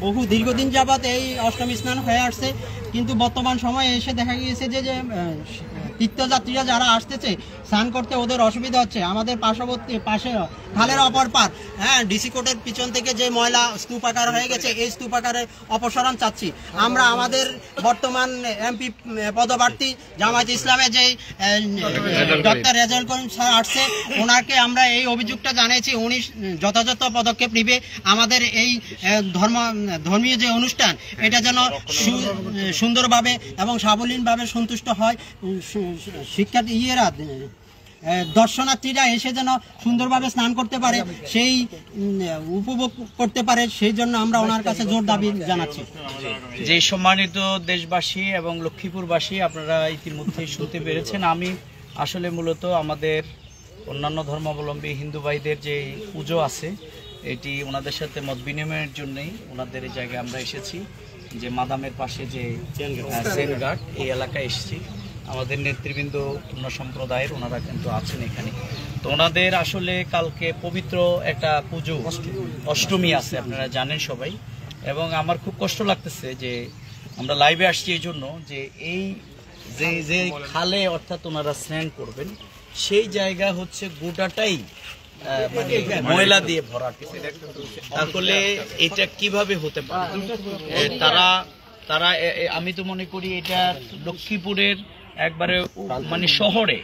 বহু দীর্ঘদিন যাবৎ এই অষ্টমী স্নান হয়ে আসছে, কিন্তু বর্তমান সময়ে এসে দেখা গিয়েছে যে তীর্থযাত্রীরা যারা আসতেছে স্নান করতে ওদের অসুবিধা হচ্ছে। আমাদের পাশে খালের অপর পার, হ্যাঁ, ডিসি কোর্টের পিছন থেকে যে ময়লা স্তূপাকার হয়ে গেছে, এই স্তূপাকারের অপসারণ চাচ্ছি আমরা। আমাদের বর্তমান এমপি পদপ্রার্থী জামায়াতে ইসলামে যে ডক্টর রেজাউল করিম স্যার আসছে, ওনাকে আমরা এই অভিযোগটা জানিয়েছি, উনি যথাযথ পদক্ষেপ নিবে। আমাদের এই ধর্মীয় যে অনুষ্ঠান এটা যেন সুন্দরভাবে এবং সাবলীনভাবে সন্তুষ্ট হয়, দর্শনার্থীরা এসে যেন সুন্দরভাবে স্নান করতে পারে, সেই উপভোগ করতে পারে, সেই জন্য আমরা ওনার কাছে জোর দাবি জানাচ্ছি। যে সম্মানিত দেশবাসী এবং লক্ষ্মীপুরবাসী, আপনারা ইতিমধ্যে শুনতে পেরেছেন, আমি আসলে মূলত আমাদের অন্যান্য ধর্মাবলম্বী হিন্দু ভাইদের যে পুজো আছে এটি ওনাদের সাথে মত বিনিময়ের জন্যই ওনাদের এই জায়গায় আমরা এসেছি। যে মাদামের পাশে যে সেনঘাট, এই এলাকায় এসেছি। আমাদের নেতৃবৃন্দ অন্য সম্প্রদায়ের ওনারা কিন্তু আছেন এখানে। তো ওনাদের আসলে কালকে পবিত্র একটা পুজো অষ্টমী আছে, আপনারা জানেন সবাই। এবং আমার খুব কষ্ট লাগতেছে যে আমরা লাইভে আসছি এই জন্য যে এই যে খালে অর্থাৎ ওনারা স্নান করবেন সেই জায়গা হচ্ছে গোটাটাই মানে ময়লা দিয়ে ভরাট। তাহলে এটা কিভাবে হতে পারে? তারা আমি তো মনে করি এটা লক্ষ্মীপুরের একবারে মানে শহরে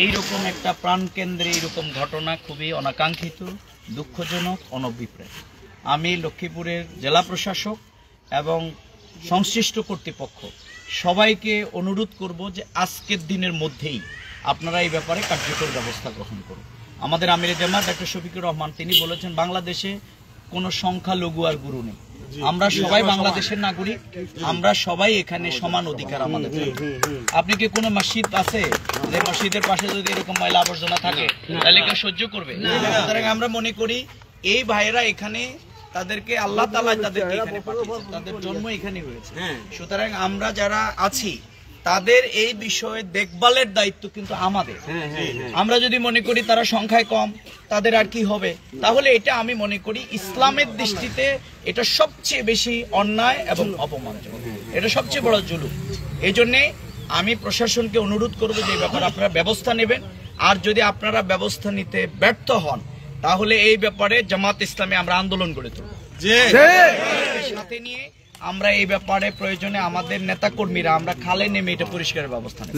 এইরকম একটা প্রাণকেন্দ্রে এইরকম ঘটনা খুবই অনাকাঙ্ক্ষিত, দুঃখজনক, অনভিপ্রেত। আমি লক্ষ্মীপুরের জেলা প্রশাসক এবং সংশ্লিষ্ট কর্তৃপক্ষ সবাইকে অনুরোধ করব যে আজকের দিনের মধ্যেই আপনারা এই ব্যাপারে কার্যকর ব্যবস্থা গ্রহণ করুন। আমাদের আমিরে জামাত ডক্টর শফিকুর রহমান তিনি বলেছেন, বাংলাদেশে কোনো সংখ্যালঘু আর গুরু নেই, আমরা সবাই বাংলাদেশের নাগরিক, আমরা সবাই এখানে সমান অধিকার আমাদের। আপনি কি কোনো মসজিদ আছে যে মসজিদের পাশে যদি এরকম ময়লা আবর্জনা থাকে তাহলে কেউ সহ্য করবে? সুতরাং আমরা মনে করি এই ভাইয়েরা এখানে তাদেরকে আল্লাহ তাআলা তাদেরকে এখানে পাঠিয়েছেন, তাদের জন্ম এখানে হয়েছে। সুতরাং আমরা যারা আছি তাদের এই বিষয়ে দেখভালের দায়িত্ব কিন্তু আমাদের। আমরা যদি মনে করি তারা সংখ্যায় কম, তাদের আর কি হবে, তাহলে এটা আমি মনে করি ইসলামের দৃষ্টিতে এটা সবচেয়ে বেশি অন্যায় এবং অপমানজনক, এটা সবচেয়ে বড় জুলুম। এই জন্যে আমি প্রশাসনকে অনুরোধ করব যে এই ব্যাপারে আপনারা ব্যবস্থা নেবেন। আর যদি আপনারা ব্যবস্থা নিতে ব্যর্থ হন তাহলে এই ব্যাপারে জামাত ইসলামে আমরা আন্দোলন গড়ে তুলব। সাথে নিয়ে আমরা এই ব্যাপারে প্রয়োজনে আমাদের নেতা কর্মীরা আমরা খালে নেমে এটা পরিষ্কারের ব্যবস্থা নেব।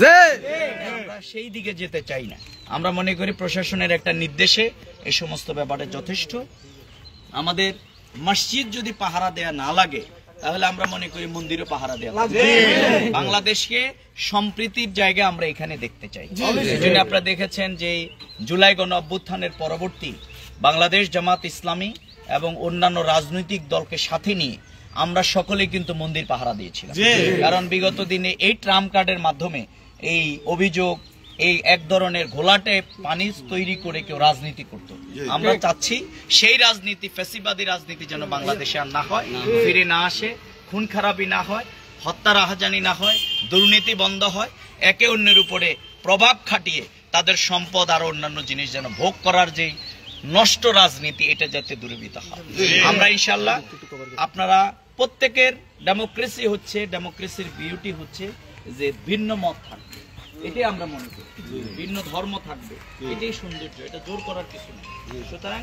আমরা সেই দিকে যেতে চাই না। আমরা মনে করি প্রশাসনের একটা নির্দেশে এই সমস্ত ব্যাপারে যথেষ্ট। আমাদের মসজিদ যদি পাহারা দেয়া না লাগে তাহলে আমরা মনে করি মন্দিরও পাহারা দেয়া লাগবে। বাংলাদেশকে সম্প্রীতির জায়গা আমরা এখানে দেখতে চাই। এই জন্য আপনারা দেখেছেন যে জুলাই গণ অভ্যুত্থানের পরবর্তী বাংলাদেশ জামাত ইসলামী এবং অন্যান্য রাজনৈতিক দলকে সাথে নিয়ে আমরা সকলে কিন্তু মন্দির পাহারা দিয়েছিলাম। কারণ বিগত দিনে এই ট্রাম্প কার্ডের মাধ্যমে এই অভিযোগ, এই এক ধরনের ঘোলাটে পানি তৈরি করে কেউ রাজনীতি করত। আমরা চাচ্ছি সেই রাজনীতি, ফ্যাসিবাদী রাজনীতি যেন বাংলাদেশে আর না হয়, ফিরে না আসে, খুন খারাপি না হয়, হত্যা রাহাজানি না হয়, দুর্নীতি বন্ধ হয়, একে অন্যের উপরে প্রভাব খাটিয়ে তাদের সম্পদ আর অন্যান্য জিনিস যেন ভোগ করার যে নষ্ট রাজনীতি এটা যাতে দূরীভূত হয়। আমরা ইনশাল্লাহ আপনারা প্রত্যেকের ডেমোক্রেসি হচ্ছে, ডেমোক্রেসির বিউটি হচ্ছে যে ভিন্ন মত থাকবে, এটাই আমরা মনে করি, ভিন্ন ধর্ম থাকবে, এটাই সৌন্দর্য, এটা জোর করার কিছু নেই। সুতরাং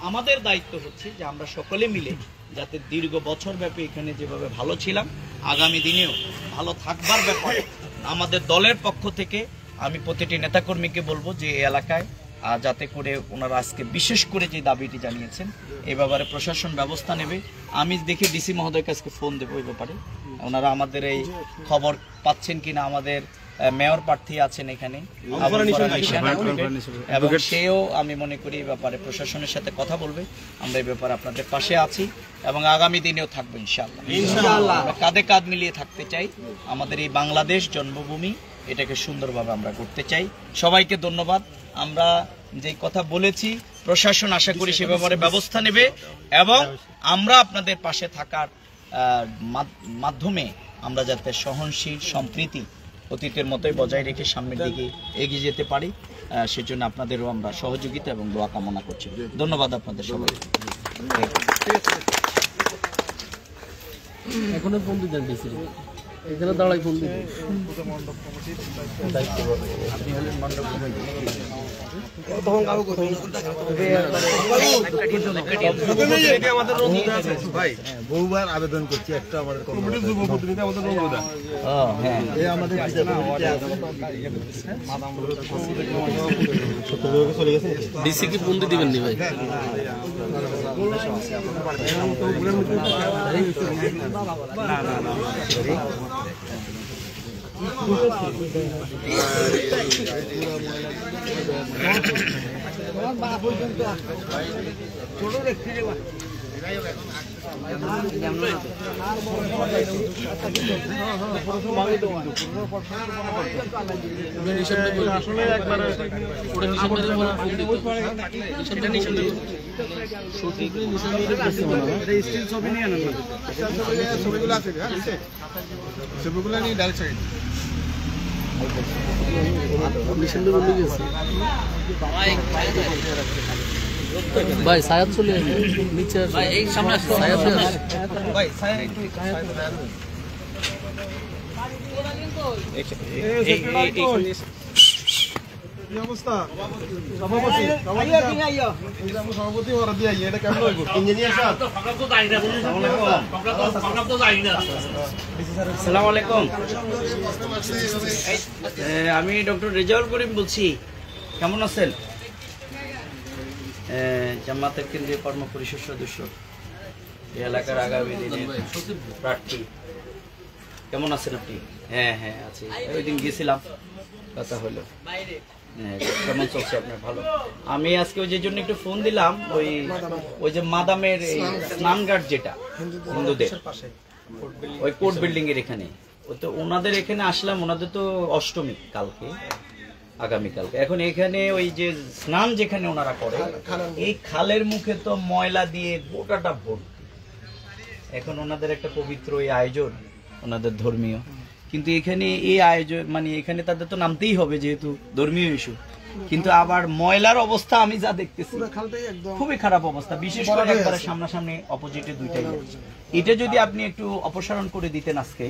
আমাদের দায়িত্ব হচ্ছে যে আমরা সকলে মিলে যাতে দীর্ঘ বছর ব্যাপী এখানে যেভাবে ভালো ছিলাম আগামী দিনেও ভালো থাকবার ব্যাপারে আমাদের দলের পক্ষ থেকে আমি প্রতিটি নেতাকর্মীকে বলবো যে এই এলাকায় যাতে করে ওনারা আজকে বিশেষ করে যে দাবিটি জানিয়েছেন এই ব্যাপারে প্রশাসন ব্যবস্থা নেবে। আমি দেখি ডিসি মহোদয়কে আজকে ফোন দেবো এই ব্যাপারে, ওনারা আমাদের এই খবর পাচ্ছেন কিনা। আমাদের মেয়র প্রার্থী আছেন এখানে এবং সেও আমি মনে করি এই ব্যাপারে প্রশাসনের সাথে কথা বলবে। আমরা এই ব্যাপারে আপনাদের পাশে আছি এবং আগামী দিনেও থাকবো ইনশাআল্লাহ। আমরা কাঁধে কাঁধ মিলিয়ে থাকতে চাই। আমাদের এই বাংলাদেশ জন্মভূমি, এটাকে সুন্দরভাবে আমরা করতে চাই। সবাইকে ধন্যবাদ। আমরা যে কথা বলেছি প্রশাসন আশা করি সে ব্যাপারে ব্যবস্থা নেবে এবং আমরা আপনাদের পাশে থাকার মাধ্যমে আমরা যাতে সহনশীল সম্প্রীতি অতীতের মতোই বজায় রেখে সামনের দিকে এগিয়ে যেতে পারি। সেজন্য আপনাদেরও আমরা সহযোগিতা এবং দোয়া কামনা করছি। ধন্যবাদ আপনাদের সবাই। এখনো ফোন দিতেন ডিসি এখানে দাঁড়াই ফোন দিতেন বহুবার আবেদন করছি একটা আমাদের ডিসি কি ফোন দিবেন নি ভাই? ছবিগুলো নিয়ে ডাইরেক্ট সাইড ভাই সায়াদ চলে নিচে সায়াদ কি অবস্থা? সভাপতি ওরা দিয়ে এটা কেমন হইব? ইঞ্জিনিয়ার সাহেব আসসালামু আলাইকুম। আমি ডক্টর রেজাউল করিম বলছি। কেমন আছেন? জামাতের কেন্দ্রীয় কর্ম পরিষদ সদস্য, এই এলাকার আগামী দিনের প্রার্থী। কেমন আছেন আপনি? হ্যাঁ হ্যাঁ আছি, ওই দিন গেছিলাম, কথা হলো। কেমন চলছে আপনার? ভালো। আমি আজকে ওই যে জন্য একটু ফোন দিলাম, ওই যে মাদামের স্নানঘাট যেটা হিন্দুদের, ওই কোর্ট বিল্ডিং এর এখানে, ওই তো ওনাদের এখানে আসলাম। ওনাদের তো অষ্টমী কালকে, আগামীকালকে। এখন এখানে ওই যে স্নান যেখানে ওনারা করে, এই খালের মুখে তো ময়লা দিয়ে গোটাটা ভর্তি। এখন ওনাদের একটা পবিত্র এই আয়োজন, ওনাদের ধর্মীয়, কিন্তু এখানে এই আয়োজন মানে এখানে তাদের তো নামতেই হবে যেহেতু ধর্মীয় ইস্যু, কিন্তু আবার ময়লার অবস্থা আমি যা দেখতেছি খুবই খারাপ অবস্থা, বিশেষ করে একবারে সামনাসামনি অপোজিটে দুইটাই। এটা যদি আপনি একটু অপসারণ করে দিতেন আজকে,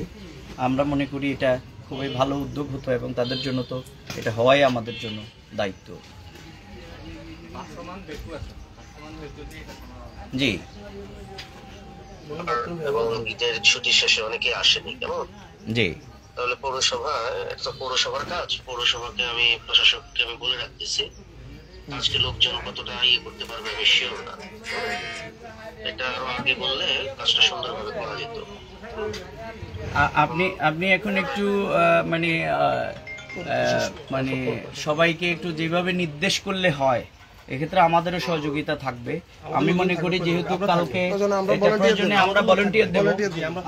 আমরা মনে করি এটা খুবই ভালো উদ্যোগ হতো, এবং তাদের জন্য তো এটা হওয়াই আমাদের জন্য দায়িত্ব। জি, এবং ঈদের ছুটি শেষে অনেকে আসেনি, কেমন? জি, তাহলে পৌরসভা, একটা পৌরসভার কাজ, পৌরসভাকে আমি প্রশাসককে আমি বলে রাখতেছি, আজকে লোকজন কতটা ইয়ে করতে পারবে আমি শিওর না। এটা আরো আগে বললে কাজটা সুন্দরভাবে করা যেত। আপনি এখন একটু মানে মানে সবাইকে একটু যেভাবে নির্দেশ করলে হয়, এক্ষেত্রে আমাদেরও সহযোগিতা থাকবে। আমি মনে করি যেহেতু কালকে প্রয়োজনে আমরা ভলান্টিয়ার দেব,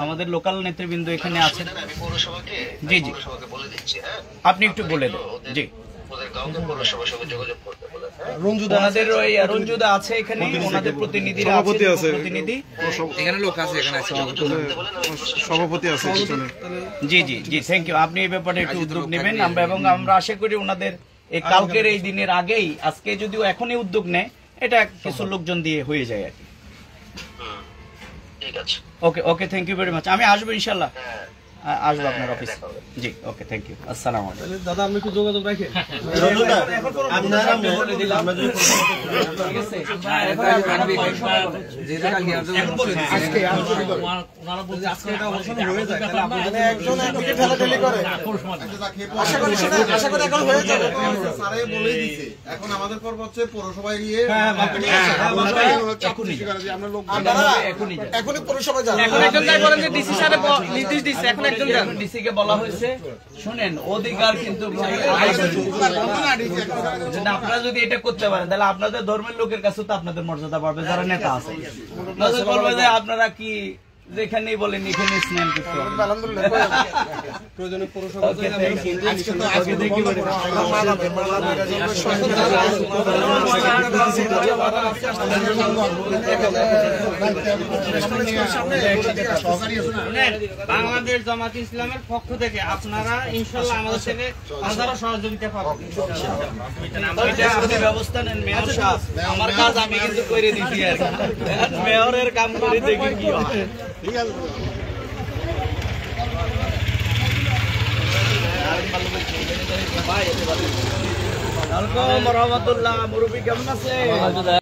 আমাদের লোকাল নেতৃবৃন্দ এখানে আছেন। জি জি, বলে দিচ্ছি, হ্যাঁ, আপনি একটু বলে দেন। জি, ওদের কাউকে পৌরসভার সঙ্গে যোগাযোগ করতে বলে। ওনাদের ওই রঞ্জুদা আছে এখানে, ওনাদের প্রতিনিধিরা আছে, প্রতিনিধি এখানে লোক আছে, এখানে আছে সভাপতি আছে। জি জি জি, থ্যাংক ইউ। আপনি এই ব্যাপারে একটু উদ্যোগ নেবেন, এবং আমরা আশা করি ওনাদের এই কালকের এই দিনের আগেই, আজকে যদিও এখনই উদ্যোগ নেয়, এটা কিছু লোকজন দিয়ে হয়ে যায় আর কি। ঠিক আছে, okay okay, thank you very much. আমি আসবো ইনশাল্লাহ, আসবো আপনার অফিস। জি, ওকে, থ্যাংক ইউ। আসসালামু আলাইকুম। দাদা আমি একটু যোগাযোগ রাখি। এখন আমাদের পর্ব হচ্ছে পৌরসভায় গিয়ে এখনই পৌরসভায় যান। ডিসি কে বলা হয়েছে, শুনেন, অধিকার কিন্তু আপনারা যদি এটা করতে পারেন, তাহলে আপনাদের ধর্মের লোকের কাছে তো আপনাদের মর্যাদা পাবে, যারা নেতা আছে। বলবে যে আপনারা কি যেখানেই বলেন এখানে স্নান করতে হবে। প্রয়োজনে পৌরসভা Okay, thank you. Okay, thank you very Bangladesh Jamaat ইসলামের পক্ষ থেকে আপনারা ইনশাল্লাহ আমাদের থেকে হাজারো সহযোগিতা পাবেন। এটা আপনি ব্যবস্থা নেন মেয়র সাহেব, আমার কাজ আমি কিন্তু করে দিছি আর কি। মেয়রের কাম করে দেখি কি হয়। ওয়ালাইকুম রহমতুল্লাহ, মুরব্বী কেমন আছে?